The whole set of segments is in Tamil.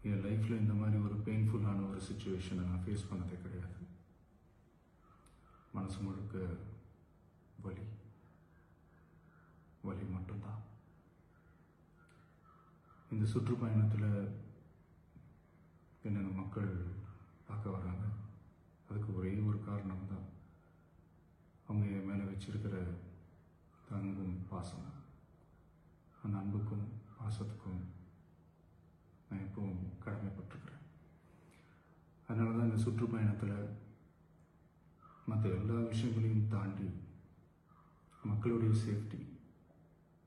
என் லைஃப்பில் இந்த மாதிரி ஒரு பெயின்ஃபுல்லான ஒரு சுச்சுவேஷனை நான் ஃபேஸ் பண்ணதே கிடையாது. மனசு முழுக்க வலி வலி மட்டும்தான். இந்த சுற்றுப்பயணத்தில் என்னென்ன மக்கள் பார்க்க வராங்க, அதுக்கு ஒரே ஒரு காரணம் தான், அவங்க என் மேலே வச்சிருக்கிற அன்பும் பாசம். அந்த அன்புக்கும் பாசத்துக்கும் நான் எப்பவும் கடமைப்பட்டிருக்கிறேன். அதனால தான் இந்த சுற்றுப்பயணத்தில் மற்ற எல்லா விஷயங்களையும் தாண்டி மக்களுடைய சேஃப்டி,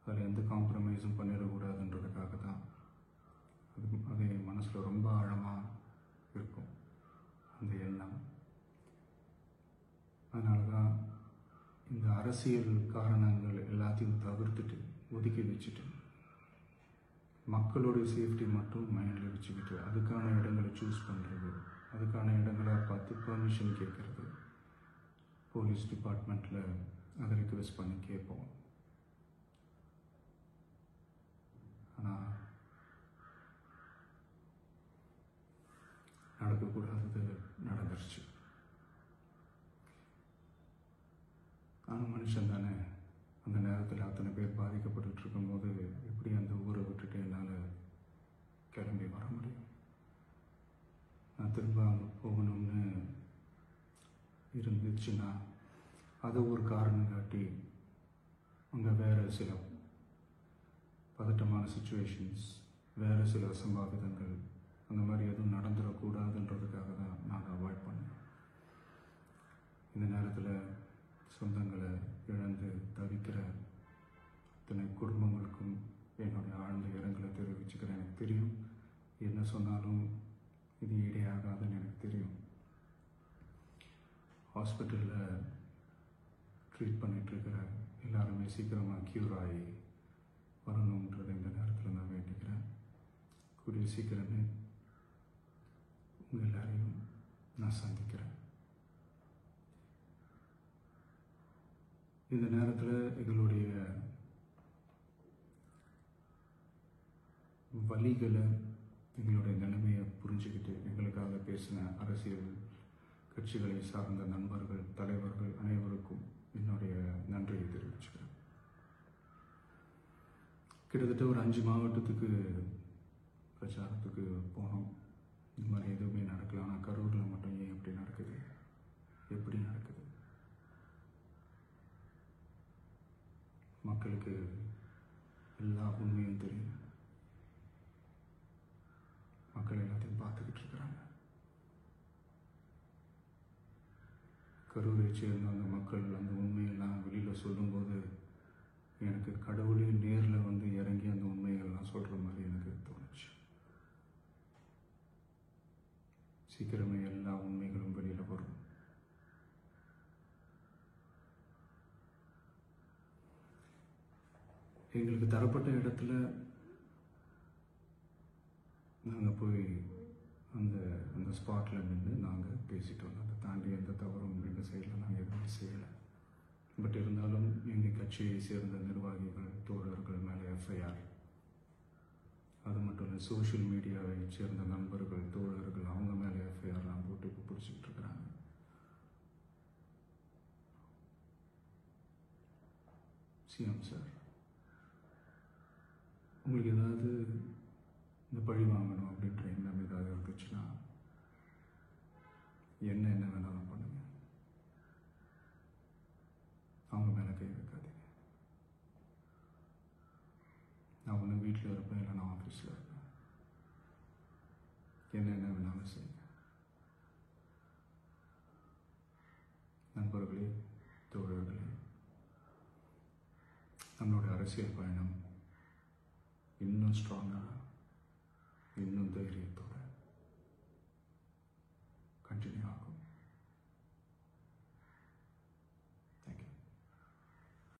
அதில் எந்த காம்ப்ரமைஸும் பண்ணிடக்கூடாதுன்றதுக்காக தான் அது என் மனசில் ரொம்ப ஆழமாக இருக்கும் அந்த எண்ணம். அதனால தான் இந்த அரசியல் காரணங்கள் எல்லாத்தையும் தவிர்த்துட்டு ஒதுக்கி வச்சுட்டு மக்களுடைய சேஃப்டி மட்டும் மைண்டில் வச்சுக்கிட்டு அதுக்கான இடங்களை சூஸ் பண்ணுறது, அதுக்கான இடங்களை பார்த்து பெர்மிஷன் கேட்குறது, போலீஸ் டிபார்ட்மெண்ட்டில் அதை ரிக்வெஸ்ட் பண்ணி கேட்போம். ஆனால் நடக்கக்கூடாதது நடந்துருச்சு. நானும் மனுஷன் தானே. அந்த நேரத்தில் அத்தனை பேர் பாதிக்கப்பட்டு இருக்கும்போது எப்படி அந்த ஊரை விட்டுட்டு என்னால் கிளம்பி வர முடியும்? நான் திரும்ப அங்கே போகணும்னு இருந்துச்சுன்னா அதை ஒரு காரணம் காட்டி அங்கே வேறு சில பதட்டமான சுச்சுவேஷன்ஸ், வேறு சில அசம்பாவிதங்கள் அந்த மாதிரி எதுவும் நடந்துடக்கூடாதுன்றதுக்காக தான் நான் அவாய்ட் பண்ணேன். இந்த நேரத்தில் சொந்தங்களை இழந்து தவிக்கிற அத்தனை குடும்பங்களுக்கும் என்னுடைய ஆழ்ந்த இரங்கலை தெரிவிச்சுக்கிறேன். எனக்கு தெரியும், என்ன சொன்னாலும் இது ஈடேயாகாதுன்னு எனக்கு தெரியும். ஹாஸ்பிட்டலில் ட்ரீட் பண்ணிகிட்ருக்கிற எல்லாருமே சீக்கிரமாக க்யூர் ஆகி வரணுன்றது இந்த நேரத்தில் நான் வேண்டிக்கிறேன். கூடிய சீக்கிரமே உங்கள் எல்லாரையும் நான் சந்திக்கிறேன். இந்த நேரத்தில் எங்களுடைய வலிகளை, எங்களுடைய நிலைமையை புரிஞ்சுக்கிட்டு எங்களுக்காக பேசின அரசியல் கட்சிகளை சார்ந்த நண்பர்கள், தலைவர்கள் அனைவருக்கும் என்னுடைய நன்றியை தெரிவிச்சுக்கிறேன். கிட்டத்தட்ட ஒரு 5 மாவட்டத்துக்கு பிரச்சாரத்துக்கு போனோம். இந்த மாதிரி எதுவுமே நடக்கல. ஆனால் கரூரில் மட்டும் ஏன் எப்படி நடக்குது, எப்படி நடக்குது? மக்களுக்கு எல்லா உண்மையும் தெரியும். மக்கள் எல்லாத்தையும் பார்த்துக்கிட்டு இருக்கிறாங்க. கரூரை சேர்ந்த அந்த மக்கள் அந்த உண்மையெல்லாம் வெளியில் சொல்லும்போது எனக்கு கடவுளே நேரில் வந்து இறங்கி அந்த உண்மைகள்லாம் சொல்கிற மாதிரி எனக்கு தோணுச்சு. சீக்கிரமே எல்லா உண்மைகளும் வெளியில் வரும். எங்களுக்கு தரப்பட்ட இடத்துல நாங்கள் போய் அந்த ஸ்பாட்டில் நின்று நாங்கள் பேசிட்டு வந்தோம். அதை தாண்டி எந்த தவறும் எங்கள் சைடில் நாங்கள் எதுவுமே செய்யலை. பட் இருந்தாலும் எங்கள் கட்சியை சேர்ந்த நிர்வாகிகள், தோழர்கள் மேலே எஃப்ஐஆர், அது மட்டும் இல்லை சோஷியல் மீடியாவை சேர்ந்த நண்பர்கள், தோழர்கள் அவங்க மேலே எஃப்ஐஆர்லாம் போட்டு இப்போ பிடிச்சிக்கிட்டு இருக்கிறாங்க. சிஎம் சார், உங்களுக்கு ஏதாவது இந்த பழி வாங்கணும் அப்படின்ற எண்ணம் ஏதாவது இருந்துச்சுன்னா என்ன வேணாலும் பண்ணுங்க. அவங்க மேலே கை வைக்காதீங்க. நான் ஒன்று வீட்டில் இருப்பேன், இல்லை நான் ஆஃபீஸில் இருப்பேன். என்ன வேணாலும் செய்யுங்க. நண்பர்களே, தோழர்களே, நம்மளுடைய அரசியல் பயணம் இன்னும் ஸ்ட்ராங்காக, இன்னும் தைரியத்தோட